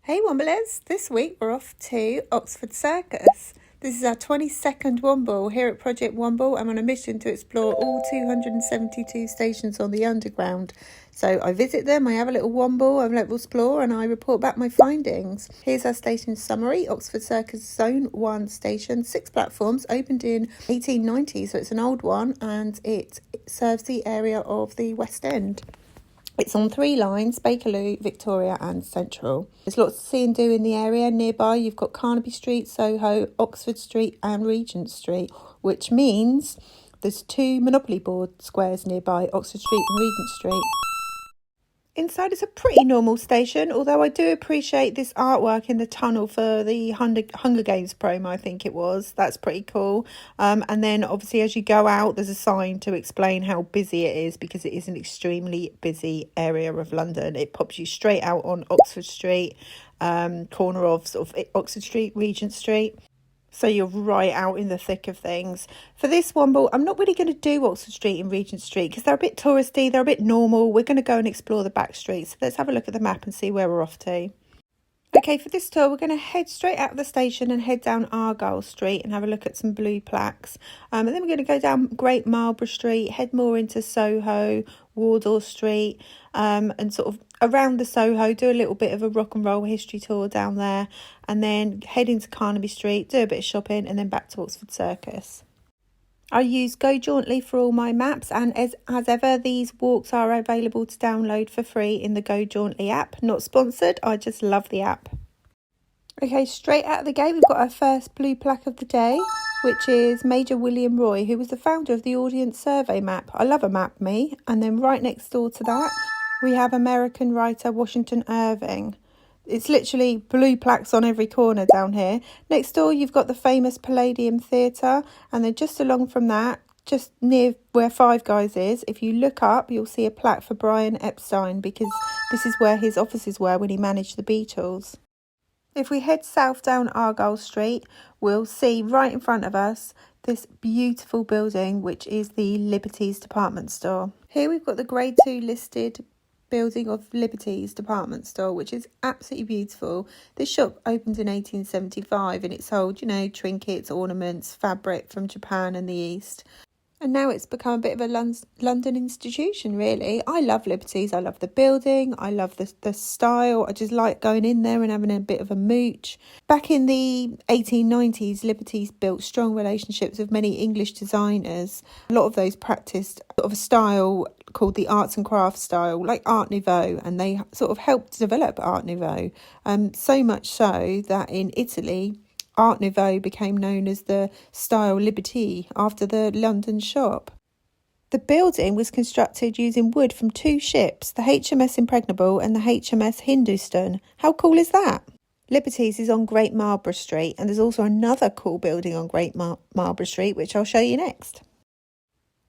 Hey Womblers, this week we're off to Oxford Circus. This is our 22nd Womble. Here at Project Womble, I'm on a mission to explore all 272 stations on the Underground. So I visit them, I have a little Womble, I have a little explore, and I report back my findings. Here's our station summary. Oxford Circus Zone 1 station, 6 platforms, opened in 1890, so it's an old one, and it serves the area of the West End. It's on 3 lines, Bakerloo, Victoria and Central. There's lots to see and do in the area. Nearby you've got Carnaby Street, Soho, Oxford Street and Regent Street, which means there's 2 Monopoly board squares nearby, Oxford Street and Regent Street. Inside it's a pretty normal station, although I do appreciate this artwork in the tunnel for the Hunger Games promo, I think it was. That's pretty cool. And then obviously as you go out, there's a sign to explain how busy it is, because it is an extremely busy area of London. It pops you straight out on Oxford Street, corner of sort of Oxford Street, Regent Street. So you're right out in the thick of things. For this Womble, I'm not really going to do Oxford Street and Regent Street because they're a bit touristy, they're a bit normal. We're going to go and explore the back streets. So let's have a look at the map and see where we're off to. Okay, for this tour, we're going to head straight out of the station and head down Argyll Street and have a look at some blue plaques. And then we're going to go down Great Marlborough Street, head more into Soho, Argyll Street, and sort of around the Soho, do a little bit of a rock and roll history tour down there, and then head into Carnaby Street, do a bit of shopping, and then back to Oxford Circus. I use Go Jauntly for all my maps, and as ever, these walks are available to download for free in the Go Jauntly app. Not sponsored, I just love the app. Okay, straight out of the gate, we've got our first blue plaque of the day, which is Major William Roy, who was the founder of the Audience Survey map. I love a map, me. And then right next door to that, we have American writer Washington Irving. It's literally blue plaques on every corner down here. Next door, you've got the famous Palladium Theatre. And then just along from that, just near where Five Guys is, if you look up, you'll see a plaque for Brian Epstein, because this is where his offices were when he managed the Beatles. If we head south down Argyll Street, we'll see right in front of us this beautiful building, which is the Liberties department store. Here we've got the Grade 2 listed building of Liberties department store, which is absolutely beautiful. This shop opened in 1875 and it sold, trinkets, ornaments, fabric from Japan and the East. And now it's become a bit of a London institution, really. I love Liberties. I love the building. I love the style. I just like going in there and having a bit of a mooch. Back in the 1890s, Liberties built strong relationships with many English designers. A lot of those practiced sort of a style called the arts and crafts style, like Art Nouveau, and they sort of helped develop Art Nouveau. So much so that in Italy, Art Nouveau became known as the style Liberty after the London shop. The building was constructed using wood from 2 ships, the HMS Impregnable and the HMS Hindustan. How cool is that? Liberties is on Great Marlborough Street, and there's also another cool building on Great Marlborough Street, which I'll show you next.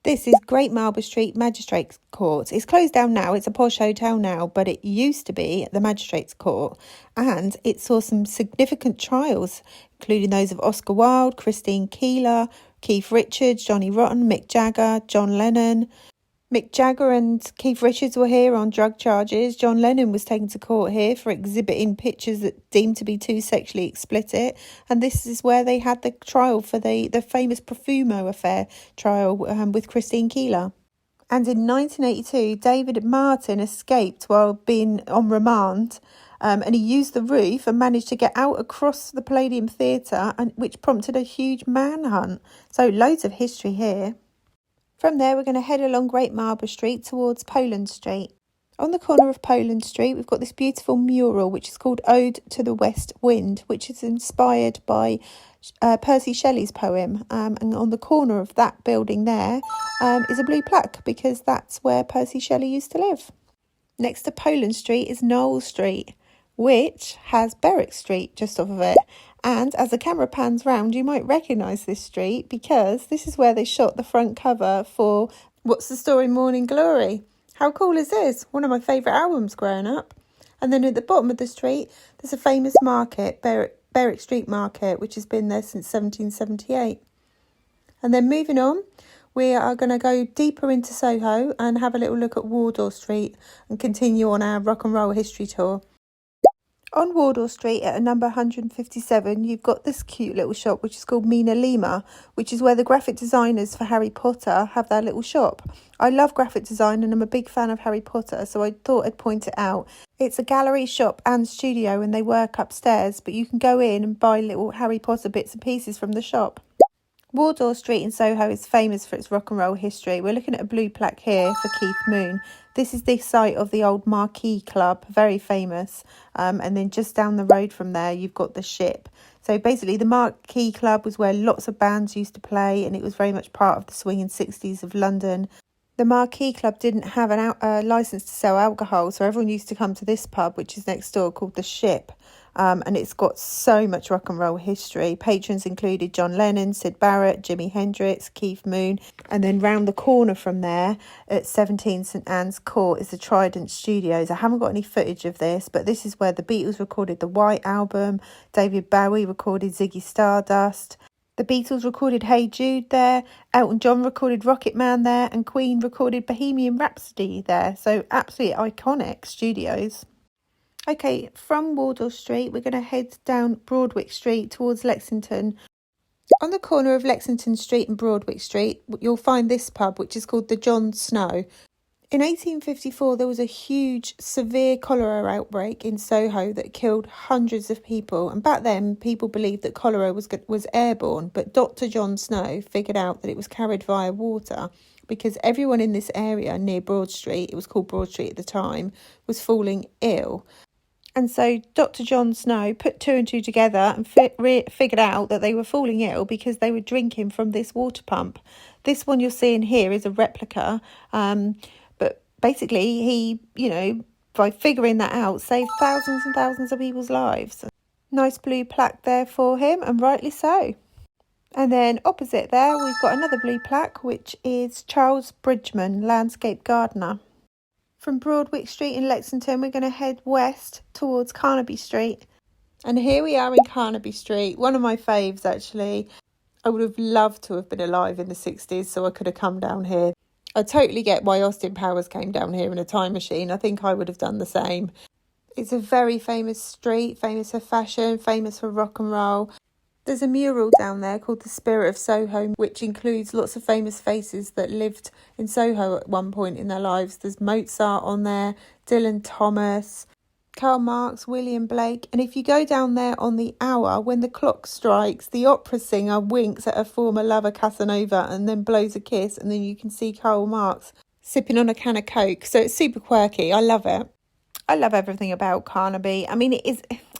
This is Great Marlborough Street Magistrates Court. It's closed down now. It's a posh hotel now, but it used to be the Magistrates Court, and it saw some significant trials, including those of Oscar Wilde, Christine Keeler, Keith Richards, Johnny Rotten, Mick Jagger, John Lennon. Mick Jagger and Keith Richards were here on drug charges. John Lennon was taken to court here for exhibiting pictures that deemed to be too sexually explicit. And this is where they had the trial for the famous Profumo affair trial with Christine Keeler. And in 1982, David Martin escaped while being on remand. And he used the roof and managed to get out across the Palladium Theatre, which prompted a huge manhunt. So loads of history here. From there, we're going to head along Great Marlborough Street towards Poland Street. On the corner of Poland Street, we've got this beautiful mural, which is called Ode to the West Wind, which is inspired by Percy Shelley's poem. And on the corner of that building there is a blue plaque, because that's where Percy Shelley used to live. Next to Poland Street is Knoll Street, which has Berwick Street just off of it. And as the camera pans round, you might recognise this street, because this is where they shot the front cover for What's the Story Morning Glory. How cool is this? One of my favourite albums growing up. And then at the bottom of the street, there's a famous market, Berwick Street Market, which has been there since 1778. And then moving on, we are going to go deeper into Soho and have a little look at Argyll Street and continue on our rock and roll history tour. On Argyll Street at number 157, you've got this cute little shop which is called MinaLima, which is where the graphic designers for Harry Potter have their little shop. I love graphic design and I'm a big fan of Harry Potter, so I thought I'd point it out. It's a gallery, shop and studio and they work upstairs, but you can go in and buy little Harry Potter bits and pieces from the shop. Wardour Street in Soho is famous for its rock and roll history. We're looking at a blue plaque here for Keith Moon. This is the site of the old Marquee club, very famous. And then just down the road from there, you've got the Ship. So basically the Marquee club was where lots of bands used to play and it was very much part of the swinging 60s of London. The Marquee club didn't have a licence to sell alcohol, so everyone used to come to this pub, which is next door, called the Ship. And it's got so much rock and roll history. Patrons included John Lennon, Syd Barrett, Jimi Hendrix, Keith Moon. And then round the corner from there at 17 St Anne's Court is the Trident Studios. I haven't got any footage of this, but this is where the Beatles recorded the White Album. David Bowie recorded Ziggy Stardust. The Beatles recorded Hey Jude there. Elton John recorded Rocket Man there. And Queen recorded Bohemian Rhapsody there. So absolutely iconic studios. Okay, from Argyll Street, we're going to head down Broadwick Street towards Lexington. On the corner of Lexington Street and Broadwick Street, you'll find this pub, which is called the John Snow. In 1854, there was a huge, severe cholera outbreak in Soho that killed hundreds of people. And back then, people believed that cholera was airborne, but Dr. John Snow figured out that it was carried via water because everyone in this area near Broad Street, it was called Broad Street at the time, was falling ill. And so Dr. John Snow put two and two together and figured out that they were falling ill because they were drinking from this water pump. This one you're seeing here is a replica. But basically he, by figuring that out, saved thousands and thousands of people's lives. Nice blue plaque there for him, and rightly so. And then opposite there, we've got another blue plaque, which is Charles Bridgman, landscape gardener. From Broadwick Street in Lexington, we're going to head west towards Carnaby Street. And here we are in Carnaby Street, one of my faves actually. I would have loved to have been alive in the 60s, so I could have come down here. I totally get why Austin Powers came down here in a time machine. I think I would have done the same. It's a very famous street, famous for fashion, famous for rock and roll. There's a mural down there called The Spirit of Soho, which includes lots of famous faces that lived in Soho at one point in their lives. There's Mozart on there, Dylan Thomas, Karl Marx, William Blake. And if you go down there on the hour, when the clock strikes, the opera singer winks at her former lover Casanova and then blows a kiss. And then you can see Karl Marx sipping on a can of Coke. So it's super quirky. I love it. I love everything about Carnaby. I mean,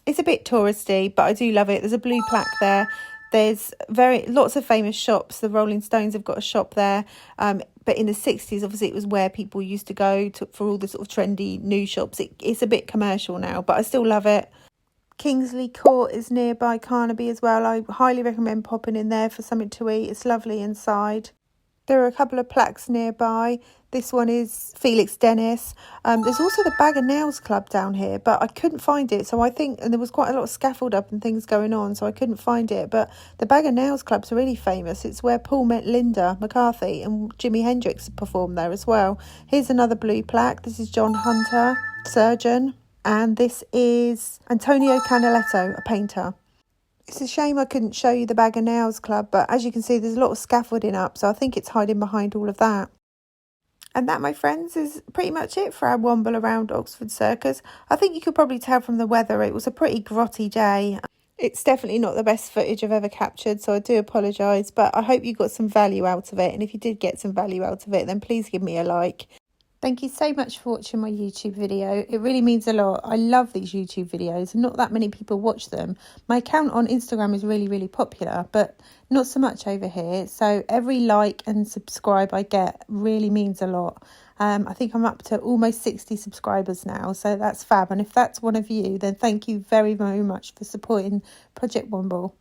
it's a bit touristy, but I do love it. There's a blue plaque there. There's lots of famous shops. The Rolling Stones have got a shop there. But in the 60s, obviously, it was where people used to go for all the sort of trendy new shops. It's a bit commercial now, but I still love it. Kingsley Court is nearby Carnaby as well. I highly recommend popping in there for something to eat. It's lovely inside. There are a couple of plaques nearby. This one is Felix Dennis. There's also the Bag of Nails Club down here, but I couldn't find it. So I think, and there was quite a lot of scaffold up and things going on, so I couldn't find it. But the Bag of Nails Club's really famous. It's where Paul met Linda McCarthy, and Jimi Hendrix performed there as well. Here's another blue plaque. This is John Hunter, surgeon. And this is Antonio Canaletto, a painter. It's a shame I couldn't show you the Bag of Nails Club, but as you can see, there's a lot of scaffolding up, so I think it's hiding behind all of that. And that, my friends, is pretty much it for our womble around Oxford Circus. I think you could probably tell from the weather it was a pretty grotty day. It's definitely not the best footage I've ever captured, so I do apologise, but I hope you got some value out of it. And if you did get some value out of it, then please give me a like. Thank you so much for watching my YouTube video. It really means a lot. I love these YouTube videos. Not that many people watch them. My account on Instagram is really, really popular, but not so much over here. So every like and subscribe I get really means a lot. I think I'm up to almost 60 subscribers now, so that's fab. And if that's one of you, then thank you very, very much for supporting Project Womble.